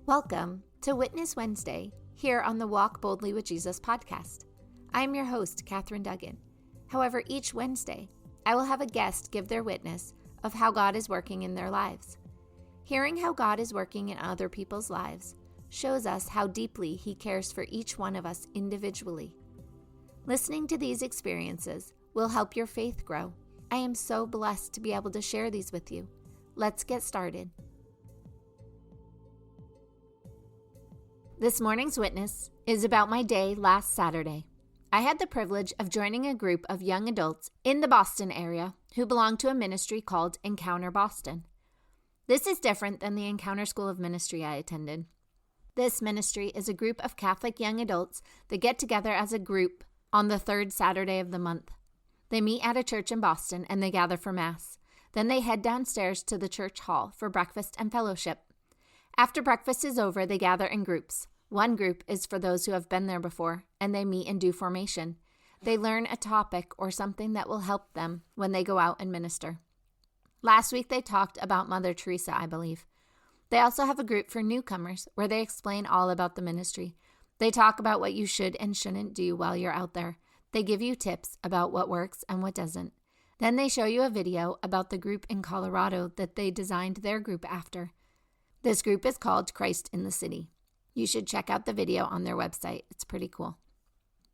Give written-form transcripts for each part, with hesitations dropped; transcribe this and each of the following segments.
Welcome to Witness Wednesday here on the Walk Boldly with Jesus podcast. I am your host, Katherine Duggan. However, each Wednesday, I will have a guest give their witness of how God is working in their lives. Hearing how God is working in other people's lives shows us how deeply He cares for each one of us individually. Listening to these experiences will help your faith grow. I am so blessed to be able to share these with you. Let's get started. This morning's witness is about my day last Saturday. I had the privilege of joining a group of young adults in the Boston area who belong to a ministry called Encounter Boston. This is different than the Encounter School of Ministry I attended. This ministry is a group of Catholic young adults that get together as a group on the third Saturday of the month. They meet at a church in Boston and they gather for Mass. Then they head downstairs to the church hall for breakfast and fellowship. After breakfast is over, they gather in groups. One group is for those who have been there before, and they meet and do formation. They learn a topic or something that will help them when they go out and minister. Last week, they talked about Mother Theresa, I believe. They also have a group for newcomers where they explain all about the ministry. They talk about what you should and shouldn't do while you're out there. They give you tips about what works and what doesn't. Then they show you a video about the group in Colorado that they designed their group after. This group is called Christ in the City. You should check out the video on their website. It's pretty cool.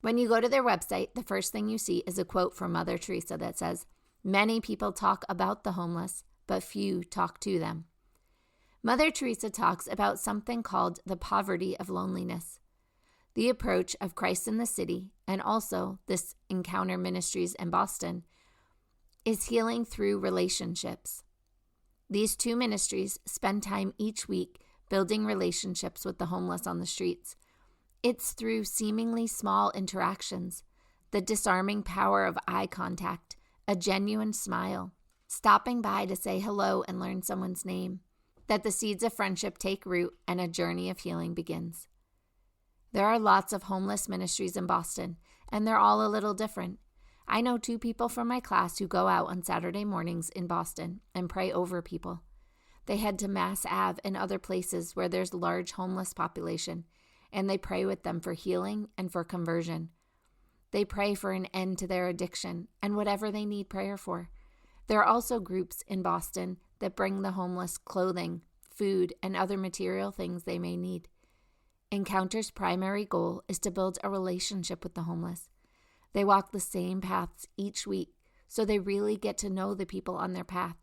When you go to their website, the first thing you see is a quote from Mother Teresa that says, "Many people talk about the homeless, but few talk to them." Mother Teresa talks about something called the poverty of loneliness. The approach of Christ in the City, and also this Encounter Ministries in Boston, is healing through relationships. These two ministries spend time each week building relationships with the homeless on the streets. It's through seemingly small interactions, the disarming power of eye contact, a genuine smile, stopping by to say hello and learn someone's name, that the seeds of friendship take root and a journey of healing begins. There are lots of homeless ministries in Boston, and they're all a little different. I know 2 people from my class who go out on Saturday mornings in Boston and pray over people. They head to Mass Ave and other places where there's large homeless population, and they pray with them for healing and for conversion. They pray for an end to their addiction and whatever they need prayer for. There are also groups in Boston that bring the homeless clothing, food, and other material things they may need. Encounter's primary goal is to build a relationship with the homeless. They walk the same paths each week, so they really get to know the people on their path.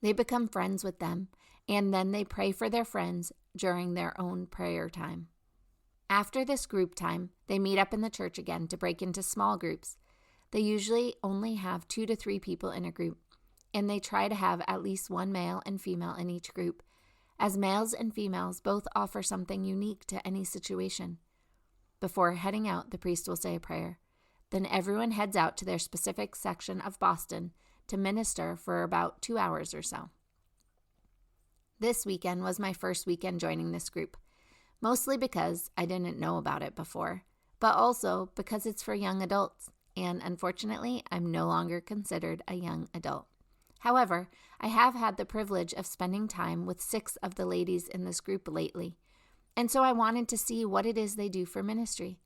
They become friends with them, and then they pray for their friends during their own prayer time. After this group time, they meet up in the church again to break into small groups. They usually only have 2 to 3 people in a group, and they try to have at least one male and female in each group, as males and females both offer something unique to any situation. Before heading out, the priest will say a prayer. Then everyone heads out to their specific section of Boston to minister for about 2 hours or so. This weekend was my first weekend joining this group, mostly because I didn't know about it before, but also because it's for young adults, and unfortunately, I'm no longer considered a young adult. However, I have had the privilege of spending time with 6 of the ladies in this group lately, and so I wanted to see what it is they do for ministry.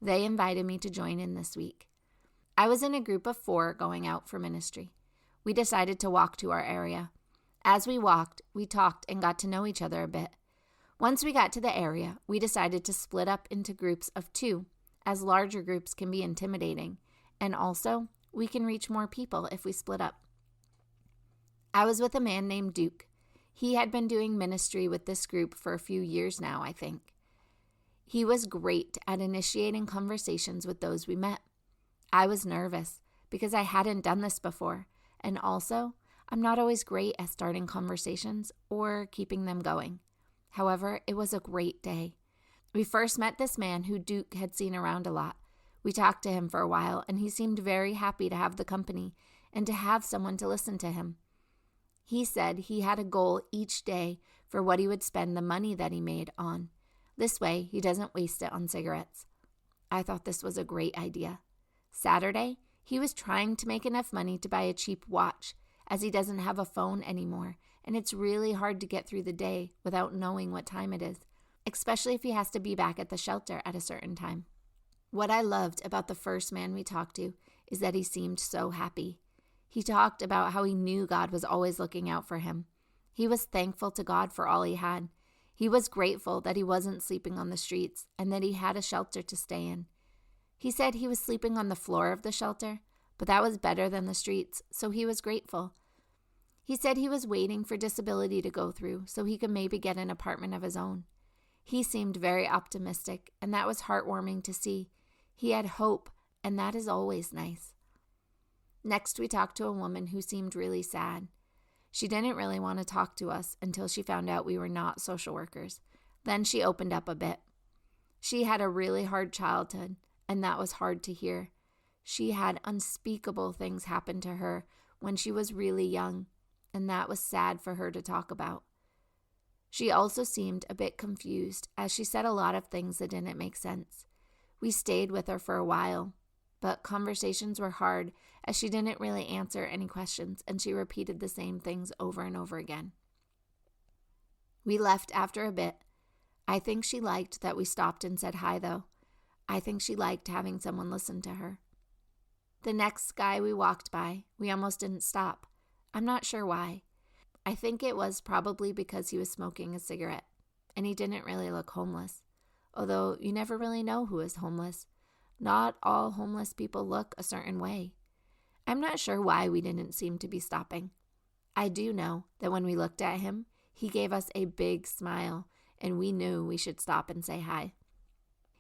They invited me to join in this week. I was in a group of 4 going out for ministry. We decided to walk to our area. As we walked, we talked and got to know each other a bit. Once we got to the area, we decided to split up into groups of 2, as larger groups can be intimidating, and also we can reach more people if we split up. I was with a man named Duke. He had been doing ministry with this group for a few years now, I think. He was great at initiating conversations with those we met. I was nervous because I hadn't done this before, and also I'm not always great at starting conversations or keeping them going. However, it was a great day. We first met this man who Duke had seen around a lot. We talked to him for a while, and he seemed very happy to have the company and to have someone to listen to him. He said he had a goal each day for what he would spend the money that he made on. This way, he doesn't waste it on cigarettes. I thought this was a great idea. Saturday, he was trying to make enough money to buy a cheap watch, as he doesn't have a phone anymore, and it's really hard to get through the day without knowing what time it is, especially if he has to be back at the shelter at a certain time. What I loved about the first man we talked to is that he seemed so happy. He talked about how he knew God was always looking out for him. He was thankful to God for all he had. He was grateful that he wasn't sleeping on the streets and that he had a shelter to stay in. He said he was sleeping on the floor of the shelter, but that was better than the streets, so he was grateful. He said he was waiting for disability to go through so he could maybe get an apartment of his own. He seemed very optimistic, and that was heartwarming to see. He had hope, and that is always nice. Next, we talked to a woman who seemed really sad. She didn't really want to talk to us until she found out we were not social workers. Then she opened up a bit. She had a really hard childhood, and that was hard to hear. She had unspeakable things happen to her when she was really young, and that was sad for her to talk about. She also seemed a bit confused as she said a lot of things that didn't make sense. We stayed with her for a while, but conversations were hard as she didn't really answer any questions and she repeated the same things over and over again. We left after a bit. I think she liked that we stopped and said hi, though. I think she liked having someone listen to her. The next guy we walked by, we almost didn't stop. I'm not sure why. I think it was probably because he was smoking a cigarette, and he didn't really look homeless, although you never really know who is homeless. Not all homeless people look a certain way. I'm not sure why we didn't seem to be stopping. I do know that when we looked at him, he gave us a big smile, and we knew we should stop and say hi.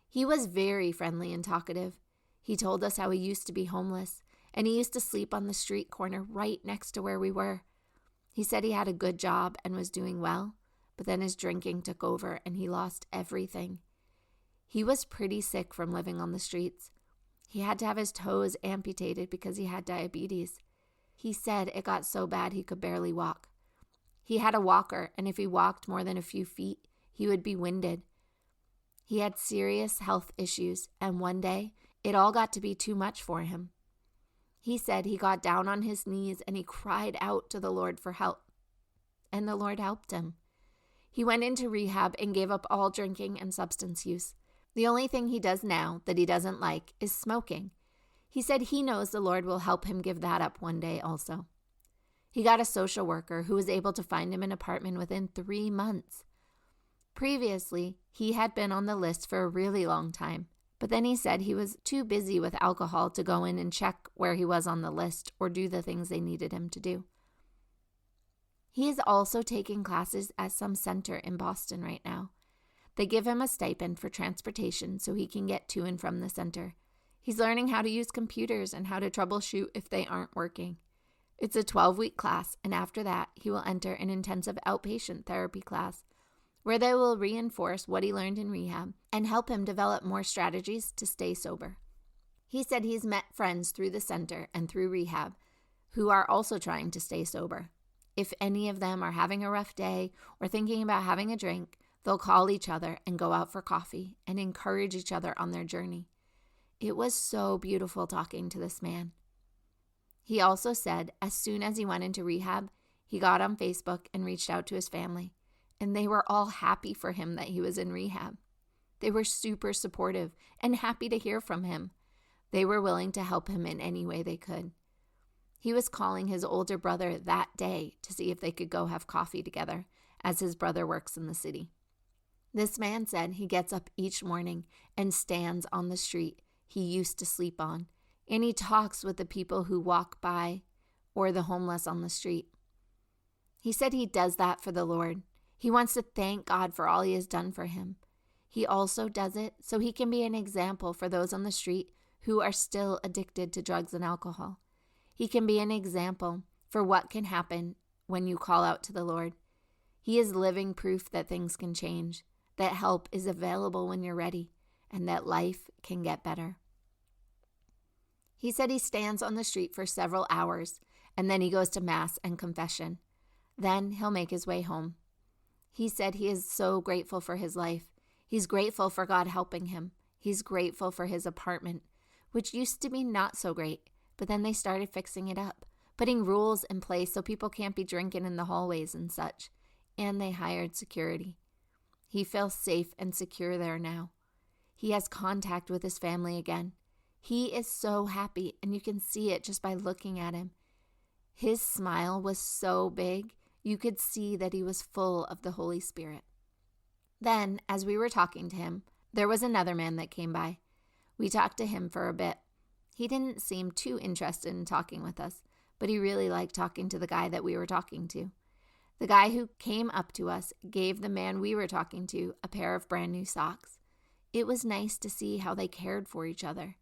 He was very friendly and talkative. He told us how he used to be homeless, and he used to sleep on the street corner right next to where we were. He said he had a good job and was doing well, but then his drinking took over and he lost everything. He was pretty sick from living on the streets. He had to have his toes amputated because he had diabetes. He said it got so bad he could barely walk. He had a walker, and if he walked more than a few feet, he would be winded. He had serious health issues, and one day, it all got to be too much for him. He said he got down on his knees and he cried out to the Lord for help. And the Lord helped him. He went into rehab and gave up all drinking and substance use. The only thing he does now that he doesn't like is smoking. He said he knows the Lord will help him give that up one day also. He got a social worker who was able to find him an apartment within 3 months. Previously, he had been on the list for a really long time, but then he said he was too busy with alcohol to go in and check where he was on the list or do the things they needed him to do. He is also taking classes at some center in Boston right now. They give him a stipend for transportation so he can get to and from the center. He's learning how to use computers and how to troubleshoot if they aren't working. It's a 12-week class, and after that, he will enter an intensive outpatient therapy class where they will reinforce what he learned in rehab and help him develop more strategies to stay sober. He said he's met friends through the center and through rehab who are also trying to stay sober. If any of them are having a rough day or thinking about having a drink, they'll call each other and go out for coffee and encourage each other on their journey. It was so beautiful talking to this man. He also said as soon as he went into rehab, he got on Facebook and reached out to his family, and they were all happy for him that he was in rehab. They were super supportive and happy to hear from him. They were willing to help him in any way they could. He was calling his older brother that day to see if they could go have coffee together, as his brother works in the city. This man said he gets up each morning and stands on the street he used to sleep on, and he talks with the people who walk by or the homeless on the street. He said he does that for the Lord. He wants to thank God for all he has done for him. He also does it so he can be an example for those on the street who are still addicted to drugs and alcohol. He can be an example for what can happen when you call out to the Lord. He is living proof that things can change, that help is available when you're ready, and that life can get better. He said he stands on the street for several hours, and then he goes to Mass and confession. Then he'll make his way home. He said he is so grateful for his life. He's grateful for God helping him. He's grateful for his apartment, which used to be not so great, but then they started fixing it up. putting rules in place so people can't be drinking in the hallways and such. And they hired security. He feels safe and secure there now. He has contact with his family again. He is so happy, and you can see it just by looking at him. His smile was so big, you could see that he was full of the Holy Spirit. Then, as we were talking to him, there was another man that came by. We talked to him for a bit. He didn't seem too interested in talking with us, but he really liked talking to the guy that we were talking to. The guy who came up to us gave the man we were talking to a pair of brand new socks. It was nice to see how they cared for each other.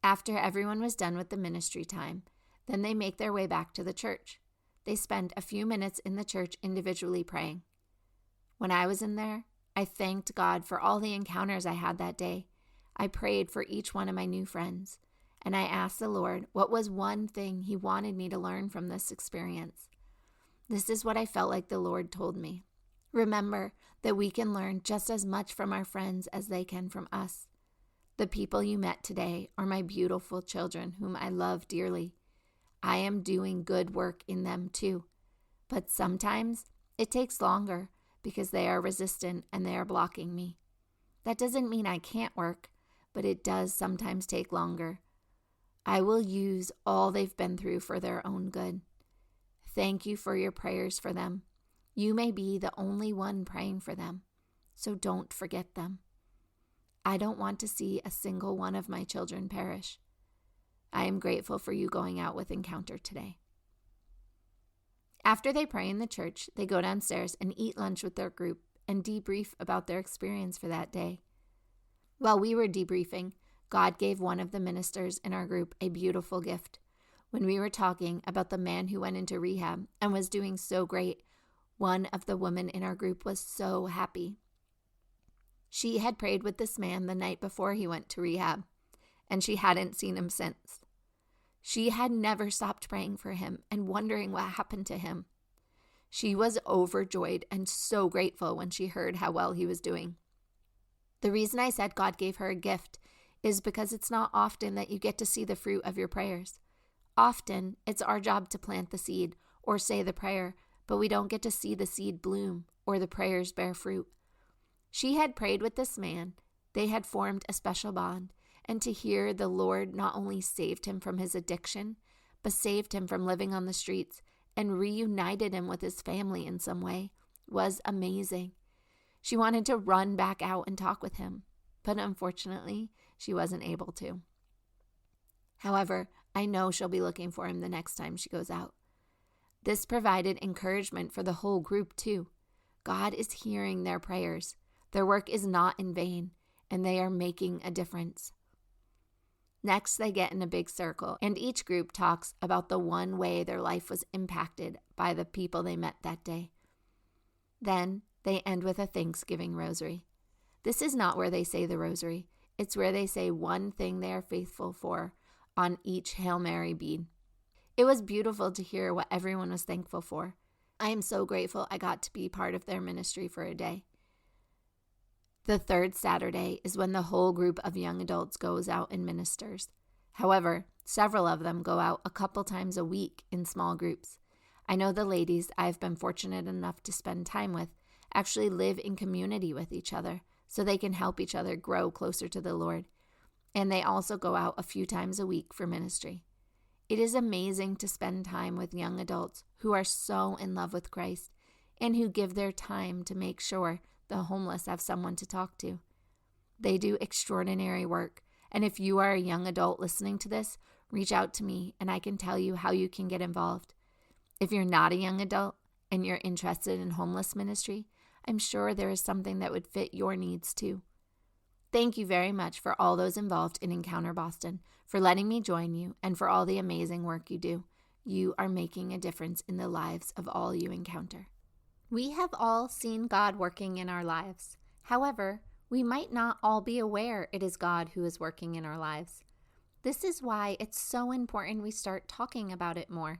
After everyone was done with the ministry time, then they make their way back to the church. They spend a few minutes in the church individually praying. When I was in there, I thanked God for all the encounters I had that day. I prayed for each one of my new friends, and I asked the Lord what was one thing He wanted me to learn from this experience. This is what I felt like the Lord told me. Remember that we can learn just as much from our friends as they can from us. The people you met today are my beautiful children whom I love dearly. I am doing good work in them too. But sometimes it takes longer because they are resistant and they are blocking me. That doesn't mean I can't work, but it does sometimes take longer. I will use all they've been through for their own good. Thank you for your prayers for them. You may be the only one praying for them, so don't forget them. I don't want to see a single one of my children perish. I am grateful for you going out with Encounter today. After they pray in the church, they go downstairs and eat lunch with their group and debrief about their experience for that day. While we were debriefing, God gave one of the ministers in our group a beautiful gift. When we were talking about the man who went into rehab and was doing so great, one of the women in our group was so happy. She had prayed with this man the night before he went to rehab, and she hadn't seen him since. She had never stopped praying for him and wondering what happened to him. She was overjoyed and so grateful when she heard how well he was doing. The reason I said God gave her a gift is because it's not often that you get to see the fruit of your prayers. Often, it's our job to plant the seed or say the prayer, but we don't get to see the seed bloom or the prayers bear fruit. She had prayed with this man. They had formed a special bond, and to hear the Lord not only saved him from his addiction, but saved him from living on the streets and reunited him with his family in some way was amazing. She wanted to run back out and talk with him, but unfortunately, she wasn't able to. However, I know she'll be looking for him the next time she goes out. This provided encouragement for the whole group too. God is hearing their prayers. Their work is not in vain, and they are making a difference. Next, they get in a big circle, and each group talks about the one way their life was impacted by the people they met that day. Then, they end with a Thanksgiving rosary. This is not where they say the rosary. It's where they say one thing they are faithful for on each Hail Mary bead. It was beautiful to hear what everyone was thankful for. I am so grateful I got to be part of their ministry for a day. The third Saturday is when the whole group of young adults goes out and ministers. However, several of them go out a couple times a week in small groups. I know the ladies I've been fortunate enough to spend time with actually live in community with each other so they can help each other grow closer to the Lord. And they also go out a few times a week for ministry. It is amazing to spend time with young adults who are so in love with Christ and who give their time to make sure the homeless have someone to talk to. They do extraordinary work, and if you are a young adult listening to this, reach out to me and I can tell you how you can get involved. If you're not a young adult and you're interested in homeless ministry, I'm sure there is something that would fit your needs too. Thank you very much for all those involved in Encounter Boston, for letting me join you, and for all the amazing work you do. You are making a difference in the lives of all you encounter. We have all seen God working in our lives. However, we might not all be aware it is God who is working in our lives. This is why it's so important we start talking about it more.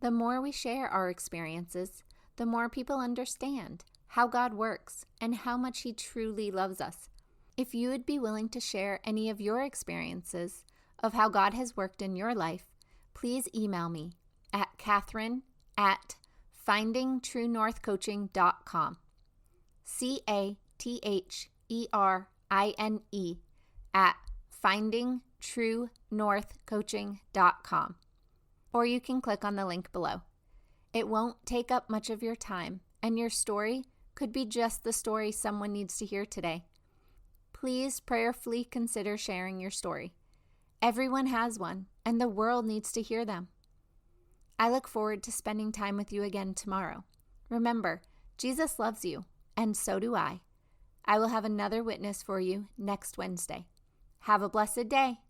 The more we share our experiences, the more people understand how God works and how much He truly loves us. If you would be willing to share any of your experiences of how God has worked in your life, please email me at Catherine@findingtruenorthcoaching.com. CATHERINE at findingtruenorthcoaching.com. Or you can click on the link below. It won't take up much of your time, and your story could be just the story someone needs to hear today. Please prayerfully consider sharing your story. Everyone has one, and the world needs to hear them. I look forward to spending time with you again tomorrow. Remember, Jesus loves you, and so do I. I will have another witness for you next Wednesday. Have a blessed day.